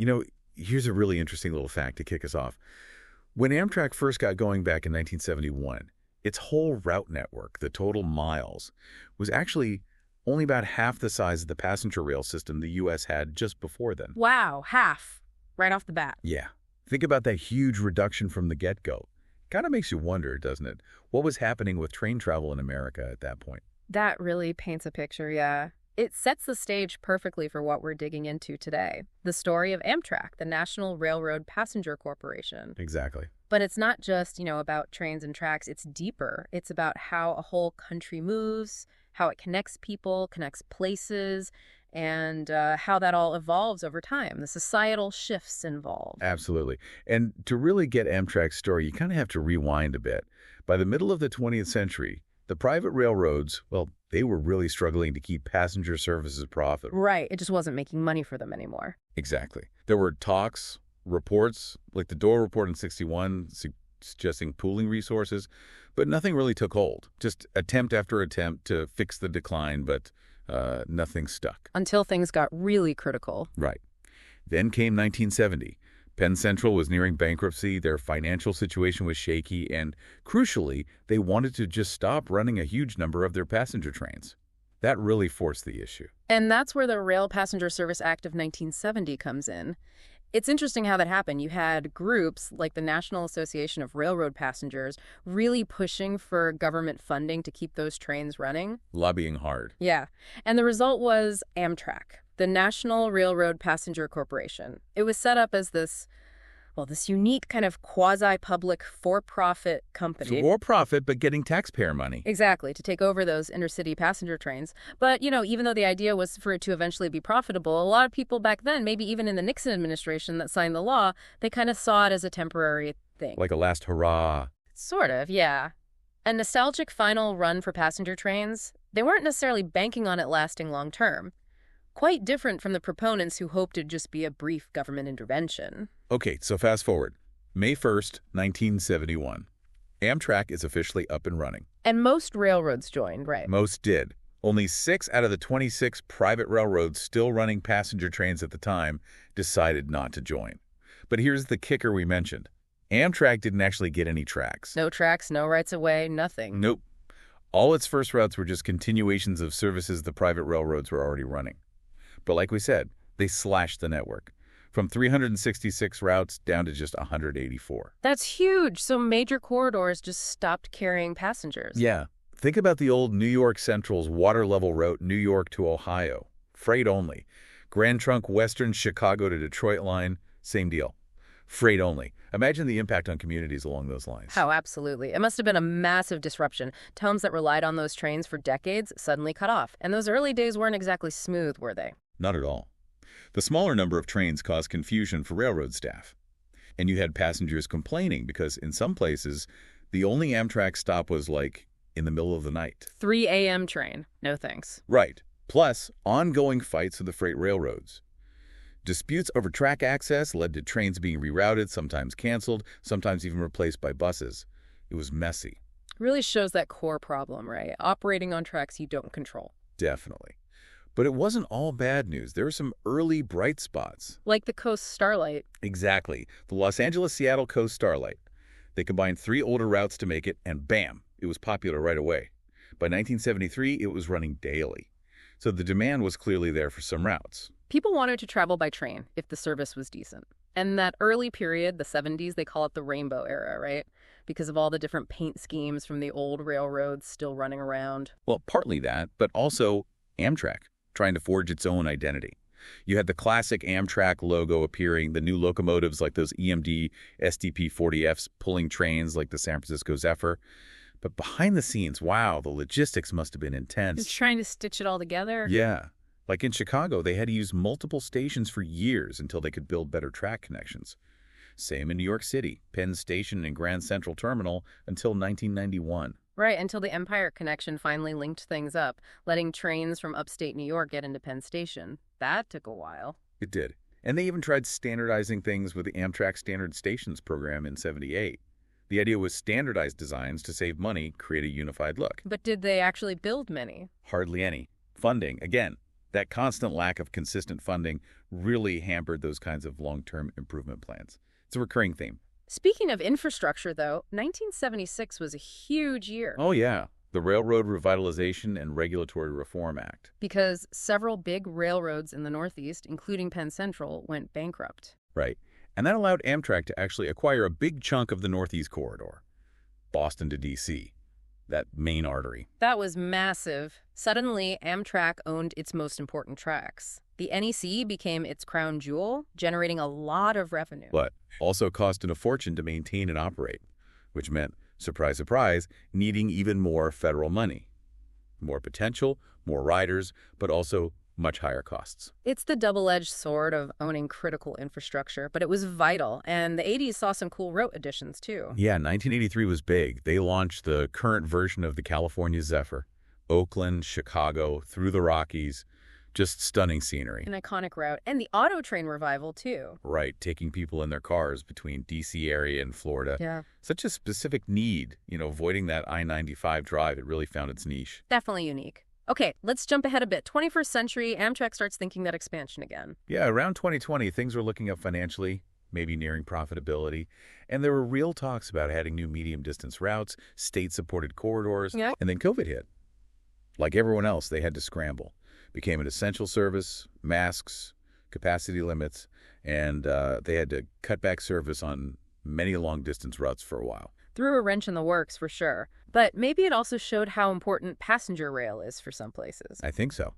You know, here's a really interesting little fact to kick us off. When Amtrak first got going back in 1971, its whole route network, the total miles, was actually only about half the size of the passenger rail system the U.S. had just before then. Wow, half. Right off the bat. Yeah. Think about that huge reduction from the get-go. Kind of makes you wonder, doesn't it? What was happening with train travel in America at that point? That really paints a picture, yeah. It sets the stage perfectly for what we're digging into today. The story of Amtrak, the National Railroad Passenger Corporation. Exactly. But it's not just, about trains and tracks. It's deeper. It's about how a whole country moves, how it connects people, connects places, and how that all evolves over time, the societal shifts involved. Absolutely. And to really get Amtrak's story, you kind of have to rewind a bit. By the middle of the 20th century, the private railroads, well, they were really struggling to keep passenger services profitable. Right. It just wasn't making money for them anymore. Exactly. There were talks, reports, like the Dole Report in '61, suggesting pooling resources, but nothing really took hold. Just attempt after attempt to fix the decline, but nothing stuck. Until things got really critical. Right. Then came 1970. Penn Central was nearing bankruptcy, their financial situation was shaky, and crucially, they wanted to just stop running a huge number of their passenger trains. That really forced the issue. And that's where the Rail Passenger Service Act of 1970 comes in. It's interesting how that happened. You had groups like the National Association of Railroad Passengers really pushing for government funding to keep those trains running. Lobbying hard. Yeah. And the result was Amtrak, the National Railroad Passenger Corporation. It was set up as this unique kind of quasi-public for-profit company. For-profit, but getting taxpayer money. Exactly, to take over those intercity passenger trains. But, even though the idea was for it to eventually be profitable, a lot of people back then, maybe even in the Nixon administration that signed the law, they kind of saw it as a temporary thing. Like a last hurrah. Sort of, yeah. A nostalgic final run for passenger trains, they weren't necessarily banking on it lasting long term. Quite different from the proponents who hoped it'd just be a brief government intervention. Okay, so fast forward. May 1st, 1971. Amtrak is officially up and running. And most railroads joined, right? Most did. Only 6 out of the 26 private railroads still running passenger trains at the time decided not to join. But here's the kicker we mentioned. Amtrak didn't actually get any tracks. No tracks, no rights of way, nothing. Nope. All its first routes were just continuations of services the private railroads were already running. But like we said, they slashed the network. From 366 routes down to just 184. That's huge. So major corridors just stopped carrying passengers. Yeah. Think about the old New York Central's water-level route New York to Ohio. Freight only. Grand Trunk Western Chicago to Detroit line, same deal. Freight only. Imagine the impact on communities along those lines. Oh, absolutely. It must have been a massive disruption. Towns that relied on those trains for decades suddenly cut off. And those early days weren't exactly smooth, were they? Not at all. The smaller number of trains caused confusion for railroad staff. And you had passengers complaining because in some places, the only Amtrak stop was like in the middle of the night. 3 a.m. train. No thanks. Right. Plus, ongoing fights with the freight railroads. Disputes over track access led to trains being rerouted, sometimes canceled, sometimes even replaced by buses. It was messy. Really shows that core problem, right? Operating on tracks you don't control. Definitely. But it wasn't all bad news. There were some early bright spots. Like the Coast Starlight. Exactly. The Los Angeles-Seattle Coast Starlight. They combined 3 older routes to make it, and bam, it was popular right away. By 1973, it was running daily. So the demand was clearly there for some routes. People wanted to travel by train if the service was decent. And that early period, the 70s, they call it the Rainbow Era, right? Because of all the different paint schemes from the old railroads still running around. Well, partly that, but also Amtrak, trying to forge its own identity. You had the classic Amtrak logo appearing, the new locomotives like those EMD SDP-40Fs pulling trains like the San Francisco Zephyr. But behind the scenes, wow, the logistics must have been intense. Just trying to stitch it all together? Yeah. Like in Chicago, they had to use multiple stations for years until they could build better track connections. Same in New York City, Penn Station and Grand Central Terminal until 1991. Right, until the Empire Connection finally linked things up, letting trains from upstate New York get into Penn Station. That took a while. It did. And they even tried standardizing things with the Amtrak Standard Stations program in '78. The idea was standardized designs to save money, create a unified look. But did they actually build many? Hardly any. Funding, again, That constant lack of consistent funding really hampered those kinds of long-term improvement plans. It's a recurring theme. Speaking of infrastructure, though, 1976 was a huge year Oh, yeah. The Railroad Revitalization and Regulatory Reform Act. because several big railroads in the Northeast, including Penn Central, went bankrupt. Right. And that allowed Amtrak to actually acquire a big chunk of the Northeast Corridor, Boston to D.C., that main artery. That was massive. Suddenly, Amtrak owned its most important tracks. The NEC became its crown jewel, generating a lot of revenue. But also costing a fortune to maintain and operate, which meant, surprise, surprise, needing even more federal money. More potential, more riders, but also much higher costs. It's the double-edged sword of owning critical infrastructure, but it was vital, and the 80s saw some cool route additions, too. Yeah, 1983 was big. They launched the current version of the California Zephyr. Oakland, Chicago, through the Rockies. Just stunning scenery. An iconic route, and the auto train revival, too. Right, taking people in their cars between D.C. area and Florida. Yeah. Such a specific need, avoiding that I-95 drive. It really found its niche. Definitely unique. Okay, let's jump ahead a bit. 21st century, Amtrak starts thinking that expansion again. Yeah, around 2020, things were looking up financially, maybe nearing profitability, and there were real talks about adding new medium-distance routes, state-supported corridors, Yeah. and then COVID hit. Like everyone else, they had to scramble. Became an essential service, masks, capacity limits, and they had to cut back service on many long-distance routes for a while. Threw a wrench in the works, for sure. But maybe it also showed how important passenger rail is for some places. I think so.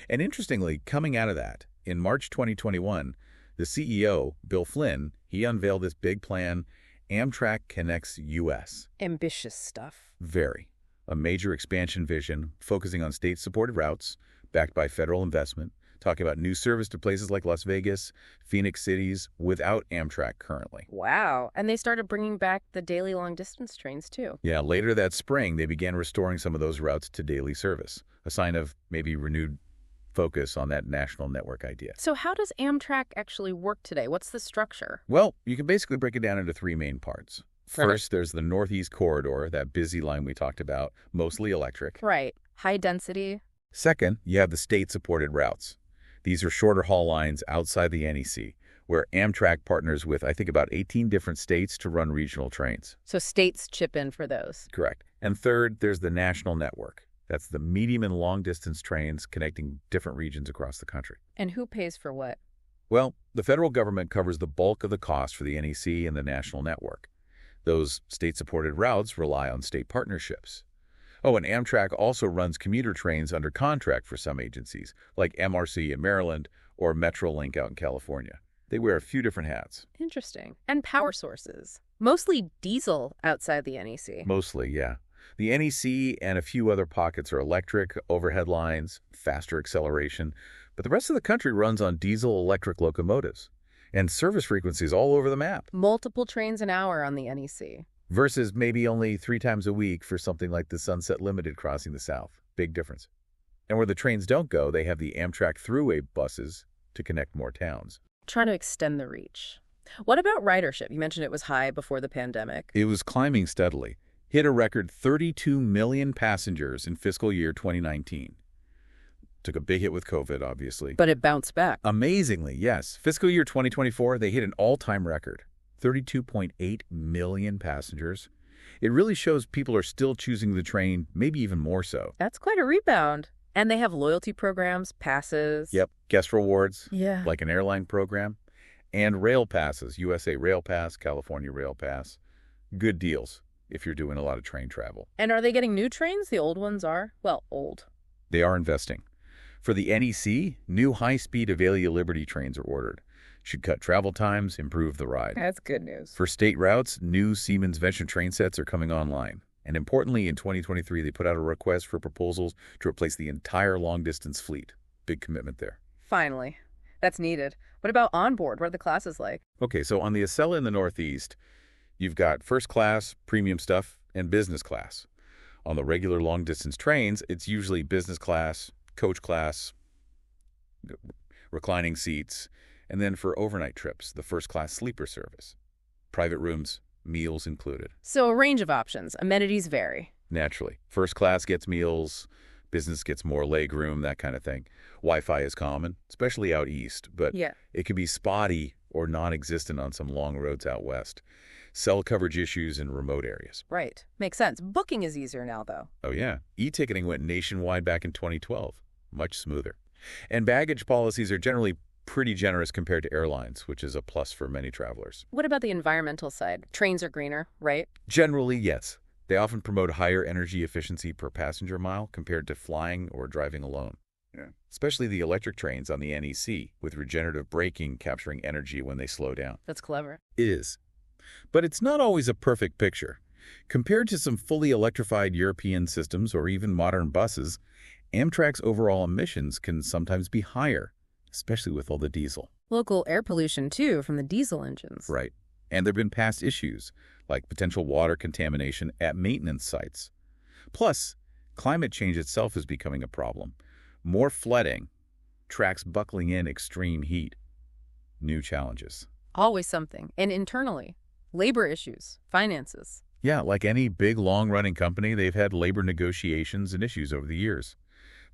And interestingly, coming out of that, in March 2021, the CEO, Bill Flynn, he unveiled this big plan, Amtrak Connects US. Ambitious stuff. Very. A major expansion vision focusing on state-supported routes, backed by federal investment, talking about new service to places like Las Vegas, Phoenix cities, without Amtrak currently. Wow. And they started bringing back the daily long-distance trains, too. Yeah, later that spring, they began restoring some of those routes to daily service, a sign of maybe renewed focus on that national network idea. So how does Amtrak actually work today? What's the structure? Well, you can basically break it down into three main parts. Right. First, there's the Northeast Corridor, that busy line we talked about, mostly electric. Right. High density. Second, you have the state-supported routes. These are shorter haul lines outside the NEC, where Amtrak partners with, I think, about 18 different states to run regional trains. So states chip in for those. Correct. And third, there's the national network. That's the medium and long-distance trains connecting different regions across the country. And who pays for what? Well, the federal government covers the bulk of the cost for the NEC and the national network. Those state-supported routes rely on state partnerships. Oh, and Amtrak also runs commuter trains under contract for some agencies, like MRC in Maryland or Metrolink out in California. They wear a few different hats. Interesting. And power sources. Mostly diesel outside the NEC. Mostly, yeah. The NEC and a few other pockets are electric, overhead lines, faster acceleration, but the rest of the country runs on diesel-electric locomotives. And service frequencies all over the map. Multiple trains an hour on the NEC. Versus maybe only 3 times a week for something like the Sunset Limited crossing the South. Big difference. And where the trains don't go, they have the Amtrak Thruway buses to connect more towns. Trying to extend the reach. What about ridership? You mentioned it was high before the pandemic. It was climbing steadily. Hit a record 32 million passengers in fiscal year 2019. Took a big hit with COVID, obviously. But it bounced back. Amazingly, yes. Fiscal year 2024, they hit an all-time record. 32.8 million passengers. It really shows people are still choosing the train, maybe even more so. That's quite a rebound. And they have loyalty programs, passes. Yep, guest rewards, Yeah. like an airline program, and rail passes, USA Rail Pass, California Rail Pass. Good deals if you're doing a lot of train travel. And are they getting new trains? The old ones are, well, old. They are investing. For the NEC, new high-speed Avalia Liberty trains are ordered. Should cut travel times, improve the ride. That's good news. For state routes, new Siemens Venture train sets are coming online. And importantly, in 2023, they put out a request for proposals to replace the entire long-distance fleet. Big commitment there. Finally. That's needed. What about onboard? What are the classes like? Okay, so on the Acela in the Northeast, you've got first class, premium stuff, and business class. On the regular long-distance trains, it's usually business class, coach class, reclining seats, and then for overnight trips, the first-class sleeper service. Private rooms, meals included. So a range of options. Amenities vary. Naturally. First class gets meals, Business gets more legroom, that kind of thing. Wi-Fi is common, especially out east, but Yeah. it could be spotty or non-existent on some long roads out west. Cell coverage issues in remote areas. Right. Makes sense. Booking is easier now, though. Oh yeah, e-ticketing went nationwide back in 2012. Much smoother. And baggage policies are generally pretty generous compared to airlines, which is a plus for many travelers. What about the environmental side? Trains are greener, right? Generally, yes. They often promote higher energy efficiency per passenger mile compared to flying or driving alone. Yeah. Especially the electric trains on the NEC, with regenerative braking capturing energy when they slow down. That's clever. It is. But it's not always a perfect picture. Compared to some fully electrified European systems or even modern buses, Amtrak's overall emissions can sometimes be higher, especially with all the diesel. Local air pollution, too, from the diesel engines. Right. And there have been past issues, like potential water contamination at maintenance sites. Plus, climate change itself is becoming a problem. More flooding, tracks buckling in extreme heat. New challenges. Always something. And internally, labor issues, finances. Yeah, like any big, long-running company, they've had labor negotiations and issues over the years.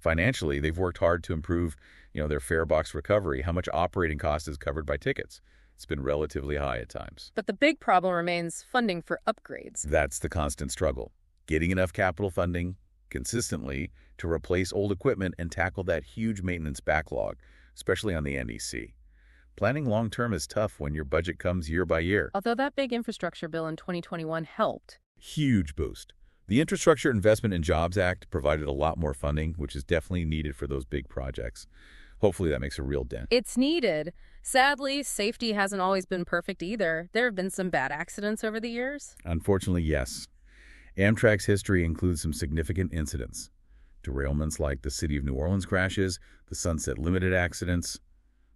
Financially, they've worked hard to improve, their fare box recovery, how much operating cost is covered by tickets. It's been relatively high at times. But the big problem remains funding for upgrades. That's the constant struggle. Getting enough capital funding consistently to replace old equipment and tackle that huge maintenance backlog, especially on the NEC. Planning long-term is tough when your budget comes year by year. Although that big infrastructure bill in 2021 helped. Huge boost. The Infrastructure Investment and Jobs Act provided a lot more funding, which is definitely needed for those big projects. Hopefully that makes a real dent. It's needed. Sadly, safety hasn't always been perfect either. There have been some bad accidents over the years. Unfortunately, yes. Amtrak's history includes some significant incidents. Derailments like the City of New Orleans crashes, the Sunset Limited accidents,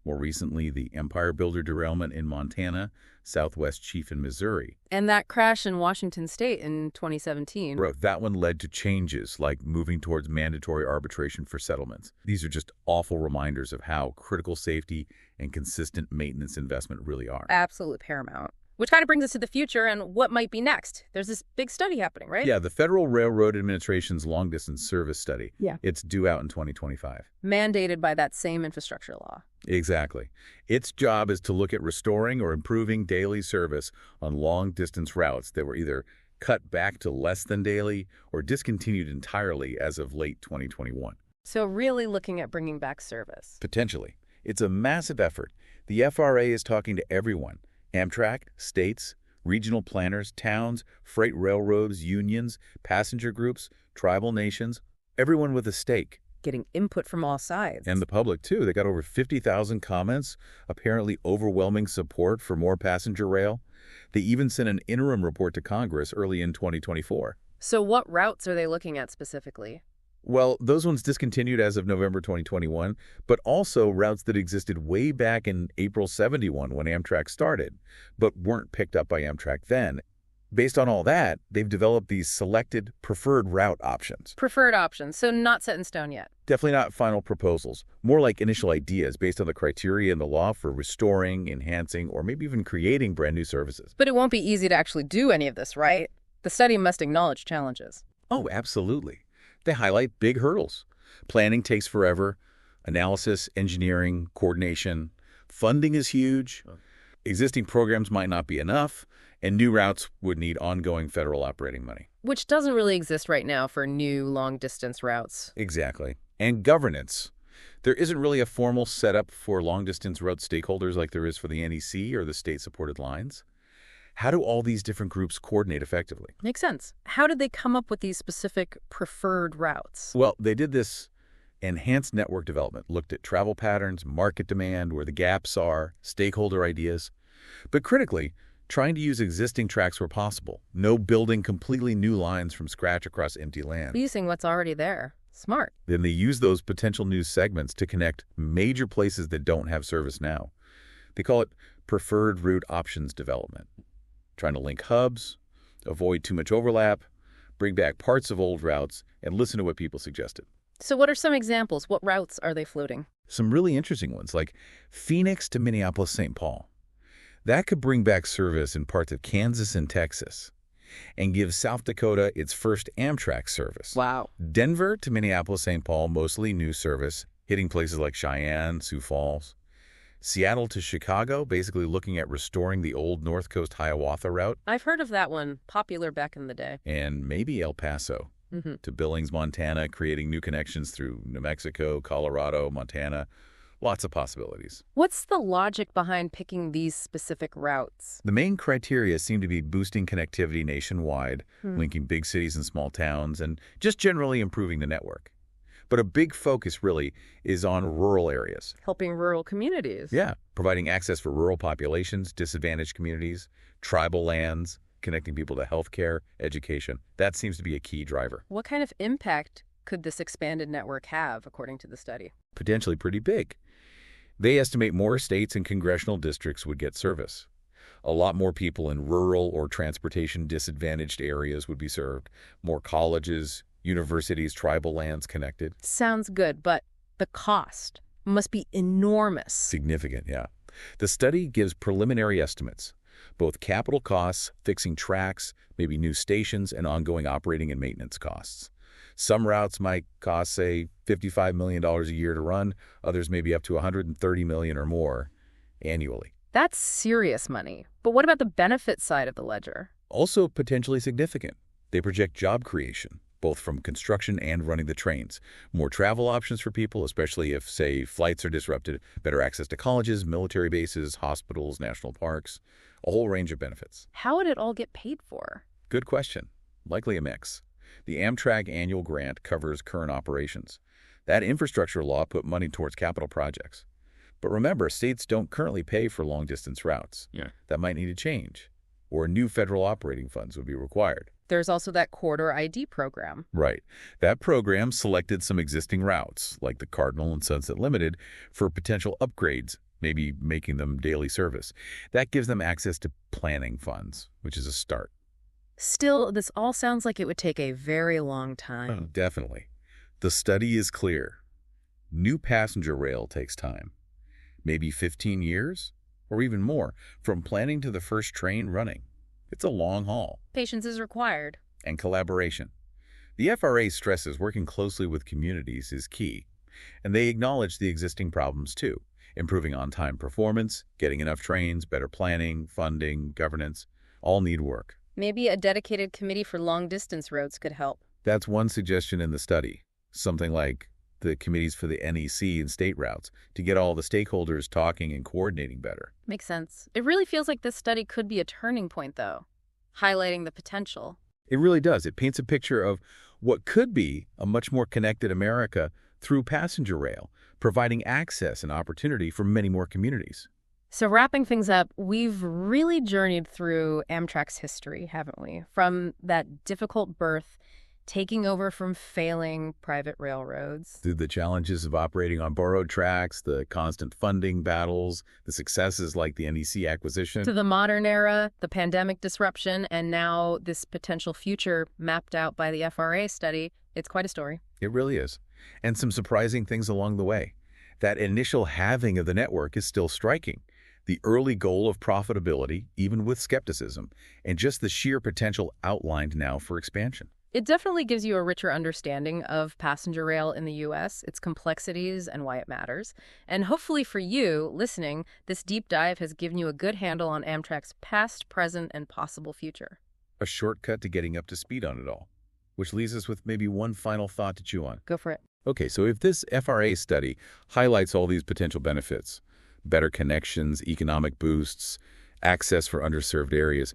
more recently the Empire Builder derailment in Montana, Southwest Chief in Missouri. And that crash in Washington State in 2017. Bro, that one led to changes like moving towards mandatory arbitration for settlements. These are just awful reminders of how critical safety and consistent maintenance investment really are. Absolutely paramount. Which kind of brings us to the future and what might be next. There's this big study happening, right? Yeah, the Federal Railroad Administration's long-distance service study. Yeah. It's due out in 2025. Mandated by that same infrastructure law. Exactly. Its job is to look at restoring or improving daily service on long-distance routes that were either cut back to less than daily or discontinued entirely as of late 2021. So really looking at bringing back service. Potentially. It's a massive effort. The FRA is talking to everyone. Amtrak, states, regional planners, towns, freight railroads, unions, passenger groups, tribal nations, everyone with a stake. Getting input from all sides. And the public, too. They got over 50,000 comments, apparently overwhelming support for more passenger rail. They even sent an interim report to Congress early in 2024. So what routes are they looking at specifically? Well, those ones discontinued as of November 2021, but also routes that existed way back in April 71 when Amtrak started, but weren't picked up by Amtrak then. Based on all that, they've developed these selected preferred route options. Preferred options, so not set in stone yet. Definitely not final proposals, more like initial ideas based on the criteria in the law for restoring, enhancing, or maybe even creating brand new services. But it won't be easy to actually do any of this, right? The study must acknowledge challenges. Oh, absolutely. They highlight big hurdles. Planning takes forever. Analysis, engineering, coordination. Funding is huge. Existing programs might not be enough, and new routes would need ongoing federal operating money. Which doesn't really exist right now for new long-distance routes. Exactly. And governance. There isn't really a formal setup for long-distance route stakeholders like there is for the NEC or the state-supported lines. How do all these different groups coordinate effectively? Makes sense. How did they come up with these specific preferred routes? Well, they did this enhanced network development, looked at travel patterns, market demand, where the gaps are, stakeholder ideas. But critically, trying to use existing tracks where possible. No building completely new lines from scratch across empty land. Using what's already there. Smart. Then they use those potential new segments to connect major places that don't have service now. They call it preferred route options development. Trying to link hubs, avoid too much overlap, bring back parts of old routes, and listen to what people suggested. So what are some examples? What routes are they floating? Some really interesting ones, like Phoenix to Minneapolis-St. Paul. That could bring back service in parts of Kansas and Texas. and gives South Dakota its first Amtrak service. Wow. Denver to Minneapolis-St. Paul, mostly new service, hitting places like Cheyenne, Sioux Falls. Seattle to Chicago, basically looking at restoring the old North Coast Hiawatha route. I've heard of that one, popular back in the day. And maybe El Paso to Billings, Montana, creating new connections through New Mexico, Colorado, Montana. Lots of possibilities. What's the logic behind picking these specific routes? The main criteria seem to be boosting connectivity nationwide, linking big cities and small towns, and just generally improving the network. But a big focus really is on rural areas. Helping rural communities. Yeah, providing access for rural populations, disadvantaged communities, tribal lands, connecting people to healthcare, education. That seems to be a key driver. What kind of impact could this expanded network have, according to the study? Potentially pretty big. They estimate more states and congressional districts would get service. A lot more people in rural or transportation disadvantaged areas would be served. More colleges, universities, tribal lands connected. Sounds good, but the cost must be enormous. Significant, yeah. The study gives preliminary estimates, both capital costs, fixing tracks, maybe new stations, and ongoing operating and maintenance costs. Some routes might cost, say, $55 million a year to run. Others may be up to $130 million or more annually. That's serious money. But what about the benefit side of the ledger? Also potentially significant. They project job creation, both from construction and running the trains. More travel options for people, especially if, say, flights are disrupted. Better access to colleges, military bases, hospitals, national parks. A whole range of benefits. How would it all get paid for? Good question. Likely a mix. The Amtrak annual grant covers current operations. That infrastructure law put money towards capital projects. But remember, states don't currently pay for long-distance routes. Yeah. That might need to change. Or new federal operating funds would be required. There's also that corridor ID program. Right. That program selected some existing routes, like the Cardinal and Sunset Limited, for potential upgrades, maybe making them daily service. That gives them access to planning funds, which is a start. Still, this all sounds like it would take a very long time. Definitely. The study is clear. New passenger rail takes time. Maybe 15 years, or even more, from planning to the first train running. It's a long haul. Patience is required. And collaboration. The FRA stresses working closely with communities is key, and they acknowledge the existing problems too. Improving on-time performance, getting enough trains, better planning, funding, governance, all need work. Maybe a dedicated committee for long-distance roads could help. That's one suggestion in the study, something like the committees for the NEC and state routes, to get all the stakeholders talking and coordinating better. Makes sense. It really feels like this study could be a turning point, though, highlighting the potential. It really does. It paints a picture of what could be a much more connected America through passenger rail, providing access and opportunity for many more communities. So wrapping things up, we've really journeyed through Amtrak's history, haven't we? From that difficult birth, taking over from failing private railroads. Through the challenges of operating on borrowed tracks, the constant funding battles, the successes like the NEC acquisition. To the modern era, the pandemic disruption, and now this potential future mapped out by the FRA study. It's quite a story. It really is. And some surprising things along the way. That initial halving of the network is still striking. The early goal of profitability, even with skepticism, and just the sheer potential outlined now for expansion. It definitely gives you a richer understanding of passenger rail in the U.S., its complexities, and why it matters. And hopefully for you, listening, this deep dive has given you a good handle on Amtrak's past, present, and possible future. A shortcut to getting up to speed on it all, which leaves us with maybe one final thought to chew on. Go for it. Okay, so if this FRA study highlights all these potential benefits, better connections, economic boosts, access for underserved areas,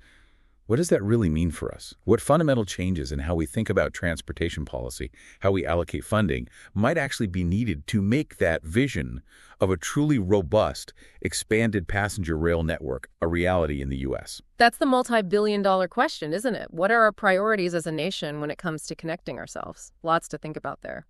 what does that really mean for us? What fundamental changes in how we think about transportation policy, how we allocate funding, might actually be needed to make that vision of a truly robust, expanded passenger rail network a reality in the U.S.? That's the multi-billion-dollar question, isn't it? What are our priorities as a nation when it comes to connecting ourselves? Lots to think about there.